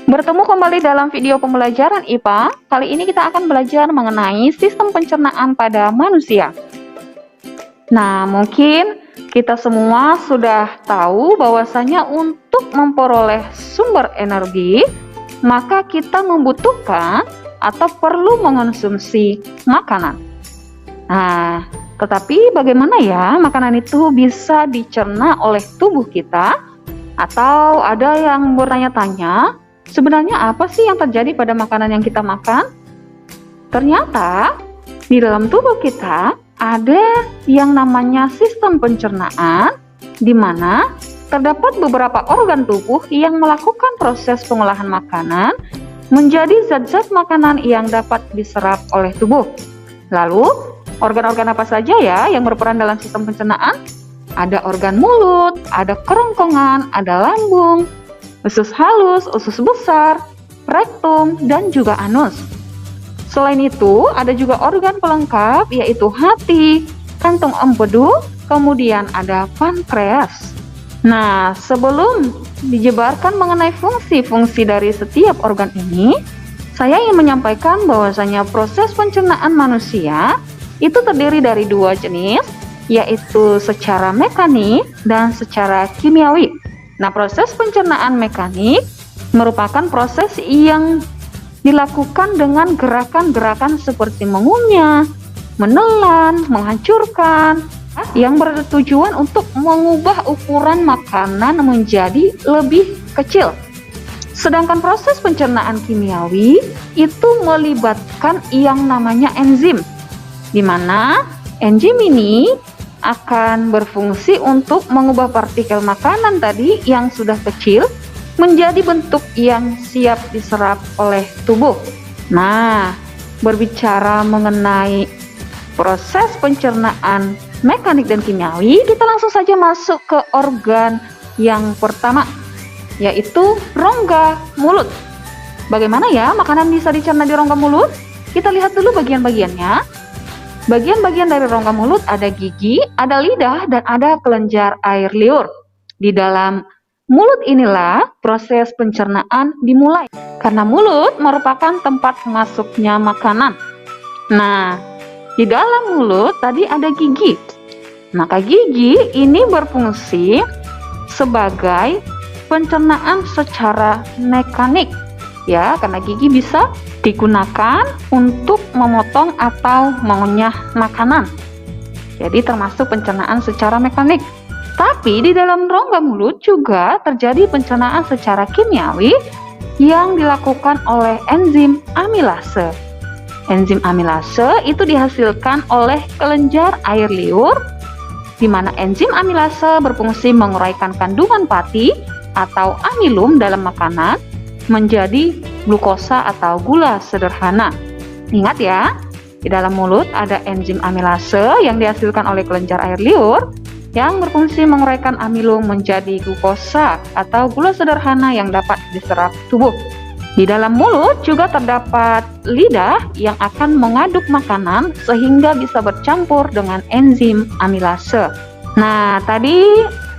Bertemu kembali dalam video pembelajaran IPA. Kali ini kita akan belajar mengenai sistem pencernaan pada manusia. Nah, mungkin kita semua sudah tahu bahwasanya untuk memperoleh sumber energi, maka kita membutuhkan atau perlu mengonsumsi makanan. Nah, tetapi bagaimana ya makanan itu bisa dicerna oleh tubuh kita? Atau ada yang bertanya-tanya, sebenarnya apa sih yang terjadi pada makanan yang kita makan? Ternyata di dalam tubuh kita ada yang namanya sistem pencernaan, di mana terdapat beberapa organ tubuh yang melakukan proses pengolahan makanan menjadi zat-zat makanan yang dapat diserap oleh tubuh. Lalu, organ-organ apa saja ya yang berperan dalam sistem pencernaan? Ada organ mulut, ada kerongkongan, ada lambung, usus halus, usus besar, rektum, dan juga anus. Selain itu, ada juga organ pelengkap yaitu hati, kantung empedu, kemudian ada pankreas. Nah, sebelum dijabarkan mengenai fungsi-fungsi dari setiap organ ini, saya ingin menyampaikan bahwasanya proses pencernaan manusia itu terdiri dari dua jenis, yaitu secara mekanik dan secara kimiawi. Nah, proses pencernaan mekanik merupakan proses yang dilakukan dengan gerakan-gerakan seperti mengunyah, menelan, menghancurkan, yang bertujuan untuk mengubah ukuran makanan menjadi lebih kecil. Sedangkan proses pencernaan kimiawi itu melibatkan yang namanya enzim, di mana enzim ini akan berfungsi untuk mengubah partikel makanan tadi yang sudah kecil menjadi bentuk yang siap diserap oleh tubuh. Nah, berbicara mengenai proses pencernaan mekanik dan kimiawi, kita langsung saja masuk ke organ yang pertama, yaitu rongga mulut. Bagaimana ya makanan bisa dicerna di rongga mulut? Kita lihat dulu bagian-bagiannya. Bagian-bagian dari rongga mulut ada gigi, ada lidah, dan ada kelenjar air liur. Di dalam mulut inilah proses pencernaan dimulai, karena mulut merupakan tempat masuknya makanan. Nah, di dalam mulut tadi ada gigi. Maka gigi ini berfungsi sebagai pencernaan secara mekanik. Ya, karena gigi bisa digunakan untuk memotong atau mengunyah makanan. Jadi termasuk pencernaan secara mekanik. Tapi di dalam rongga mulut juga terjadi pencernaan secara kimiawi yang dilakukan oleh enzim amilase. Enzim amilase itu dihasilkan oleh kelenjar air liur, di mana enzim amilase berfungsi menguraikan kandungan pati atau amilum dalam makanan menjadi glukosa atau gula sederhana. Ingat ya, di dalam mulut ada enzim amilase yang dihasilkan oleh kelenjar air liur yang berfungsi menguraikan amilum menjadi glukosa atau gula sederhana yang dapat diserap tubuh. Di dalam mulut juga terdapat lidah yang akan mengaduk makanan sehingga bisa bercampur dengan enzim amilase. Nah, tadi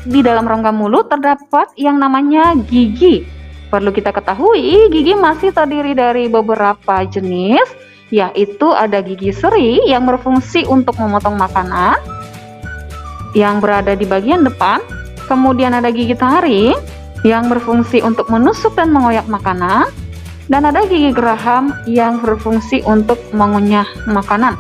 di dalam rongga mulut terdapat yang namanya gigi. Perlu kita ketahui, gigi masih terdiri dari beberapa jenis, yaitu ada gigi seri yang berfungsi untuk memotong makanan yang berada di bagian depan, kemudian ada gigi taring yang berfungsi untuk menusuk dan mengoyak makanan, dan ada gigi geraham yang berfungsi untuk mengunyah makanan.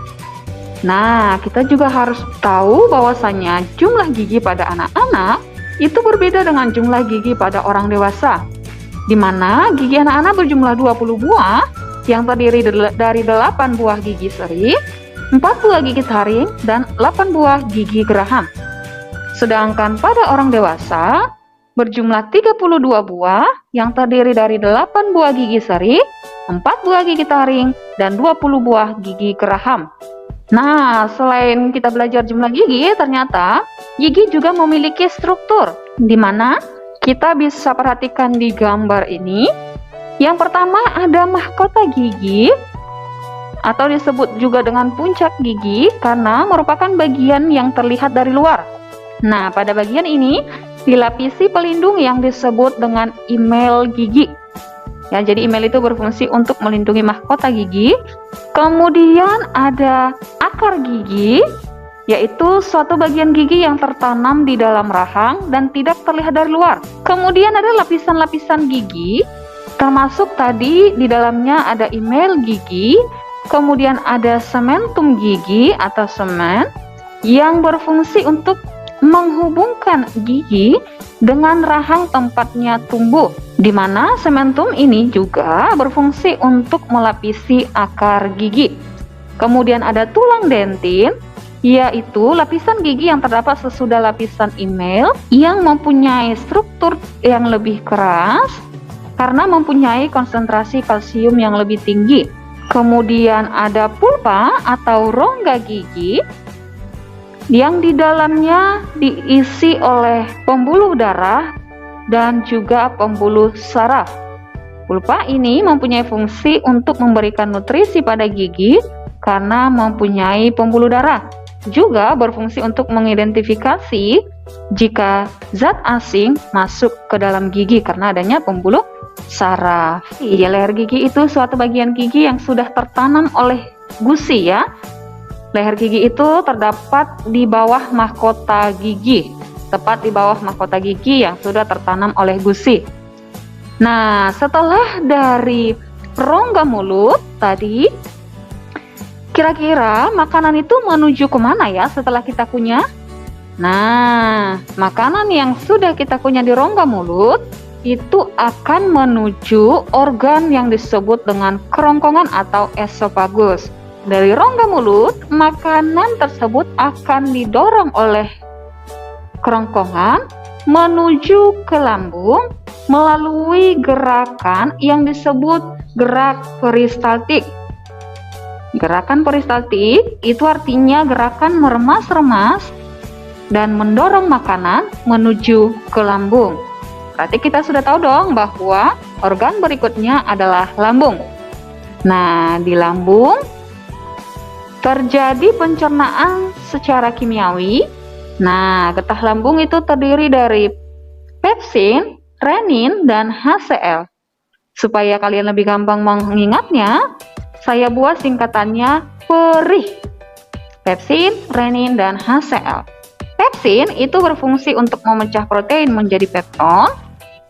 Nah, kita juga harus tahu bahwasanya jumlah gigi pada anak-anak itu berbeda dengan jumlah gigi pada orang dewasa, di mana gigi anak-anak berjumlah 20 buah yang terdiri dari 8 buah gigi seri, 4 buah gigi taring, dan 8 buah gigi geraham. Sedangkan pada orang dewasa berjumlah 32 buah yang terdiri dari 8 buah gigi seri, 4 buah gigi taring, dan 20 buah gigi geraham. Nah, selain kita belajar jumlah gigi, ternyata gigi juga memiliki struktur, di mana kita bisa perhatikan di gambar ini. Yang pertama ada mahkota gigi, atau disebut juga dengan puncak gigi karena merupakan bagian yang terlihat dari luar. Nah, pada bagian ini dilapisi pelindung yang disebut dengan email gigi. Ya, jadi email itu berfungsi untuk melindungi mahkota gigi. Kemudian ada akar gigi, yaitu suatu bagian gigi yang tertanam di dalam rahang dan tidak terlihat dari luar. Kemudian ada lapisan-lapisan gigi, termasuk tadi di dalamnya ada email gigi, kemudian ada sementum gigi atau semen yang berfungsi untuk menghubungkan gigi dengan rahang tempatnya tumbuh, di mana sementum ini juga berfungsi untuk melapisi akar gigi. Kemudian ada tulang dentin, yaitu lapisan gigi yang terdapat sesudah lapisan email yang mempunyai struktur yang lebih keras karena mempunyai konsentrasi kalsium yang lebih tinggi. Kemudian ada pulpa atau rongga gigi yang di dalamnya diisi oleh pembuluh darah dan juga pembuluh saraf. Pulpa ini mempunyai fungsi untuk memberikan nutrisi pada gigi karena mempunyai pembuluh darah. Juga berfungsi untuk mengidentifikasi jika zat asing masuk ke dalam gigi karena adanya pembuluh saraf. Leher gigi itu suatu bagian gigi yang sudah tertanam oleh gusi ya. Leher gigi itu terdapat di bawah mahkota gigi, tepat di bawah mahkota gigi yang sudah tertanam oleh gusi. Nah, setelah dari rongga mulut tadi, kira-kira makanan itu menuju kemana ya setelah kita kunyah? Nah, makanan yang sudah kita kunyah di rongga mulut itu akan menuju organ yang disebut dengan kerongkongan atau esofagus. Dari rongga mulut, makanan tersebut akan didorong oleh kerongkongan menuju ke lambung melalui gerakan yang disebut gerak peristaltik. Gerakan peristaltik itu artinya gerakan meremas-remas dan mendorong makanan menuju ke lambung. Berarti kita sudah tahu dong bahwa organ berikutnya adalah lambung. Nah, di lambung terjadi pencernaan secara kimiawi. Nah, getah lambung itu terdiri dari pepsin, renin, dan HCl. Supaya kalian lebih gampang mengingatnya, saya buat singkatannya PERIH. Pepsin, renin, dan HCl. Pepsin itu berfungsi untuk memecah protein menjadi pepton,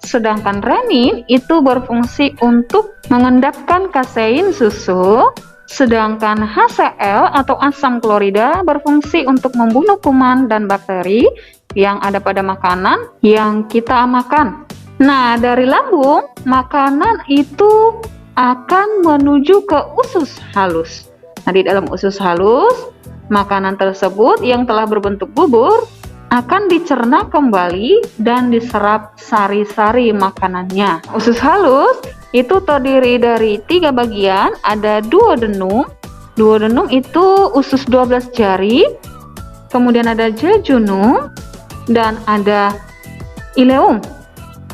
sedangkan renin itu berfungsi untuk mengendapkan kasein susu, sedangkan HCl atau asam klorida berfungsi untuk membunuh kuman dan bakteri yang ada pada makanan yang kita makan. Nah, dari lambung, makanan itu akan menuju ke usus halus. Nah, di dalam usus halus, makanan tersebut yang telah berbentuk bubur akan dicerna kembali dan diserap sari-sari makanannya. Usus halus itu terdiri dari 3 bagian, ada duodenum. Duodenum itu usus 12 jari, kemudian ada jejunum, dan ada ileum.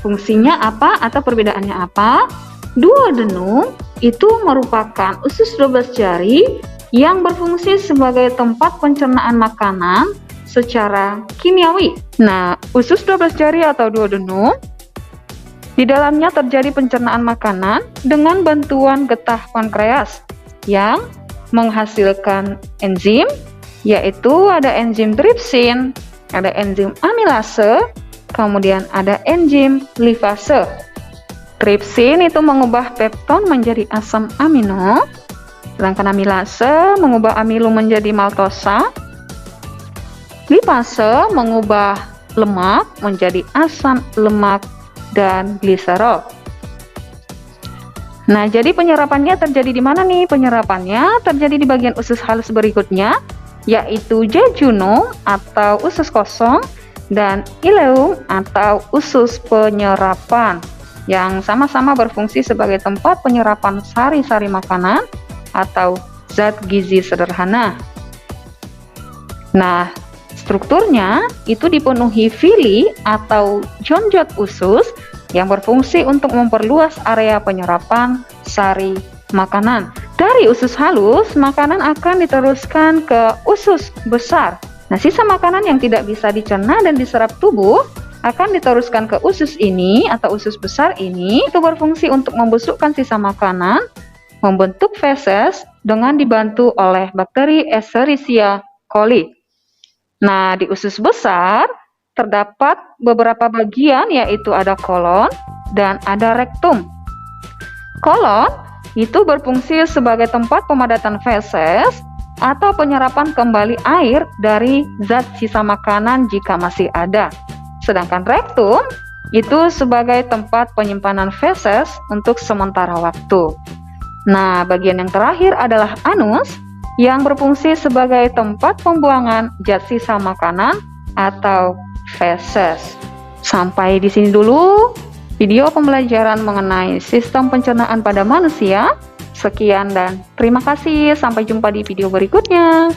Fungsinya apa atau perbedaannya apa? Duodenum itu merupakan usus 12 jari yang berfungsi sebagai tempat pencernaan makanan secara kimiawi. Nah, usus 12 jari atau duodenum, di dalamnya terjadi pencernaan makanan dengan bantuan getah pankreas yang menghasilkan enzim, yaitu ada enzim tripsin, ada enzim amilase, kemudian ada enzim lipase. Tripsin itu mengubah pepton menjadi asam amino, sedangkan amilase mengubah amilu menjadi maltosa. Lipase mengubah lemak menjadi asam lemak dan gliserol. Nah, jadi penyerapannya terjadi di mana nih? Penyerapannya terjadi di bagian usus halus berikutnya, yaitu jejunum atau usus kosong dan ileum atau usus penyerapan, yang sama-sama berfungsi sebagai tempat penyerapan sari-sari makanan atau zat gizi sederhana. Nah, strukturnya itu dipenuhi vili atau jonjot usus yang berfungsi untuk memperluas area penyerapan sari makanan. Dari usus halus, makanan akan diteruskan ke usus besar. Nah, sisa makanan yang tidak bisa dicerna dan diserap tubuh akan diteruskan ke usus ini atau usus besar ini. Itu berfungsi untuk membusukkan sisa makanan, membentuk feses dengan dibantu oleh bakteri Escherichia coli. Nah, di usus besar terdapat beberapa bagian, yaitu ada kolon dan ada rektum. Kolon itu berfungsi sebagai tempat pemadatan feses atau penyerapan kembali air dari zat sisa makanan jika masih ada. Sedangkan rektum itu sebagai tempat penyimpanan feses untuk sementara waktu. Nah, bagian yang terakhir adalah anus yang berfungsi sebagai tempat pembuangan zat sisa makanan atau feses. Sampai di sini dulu video pembelajaran mengenai sistem pencernaan pada manusia. Sekian dan terima kasih. Sampai jumpa di video berikutnya.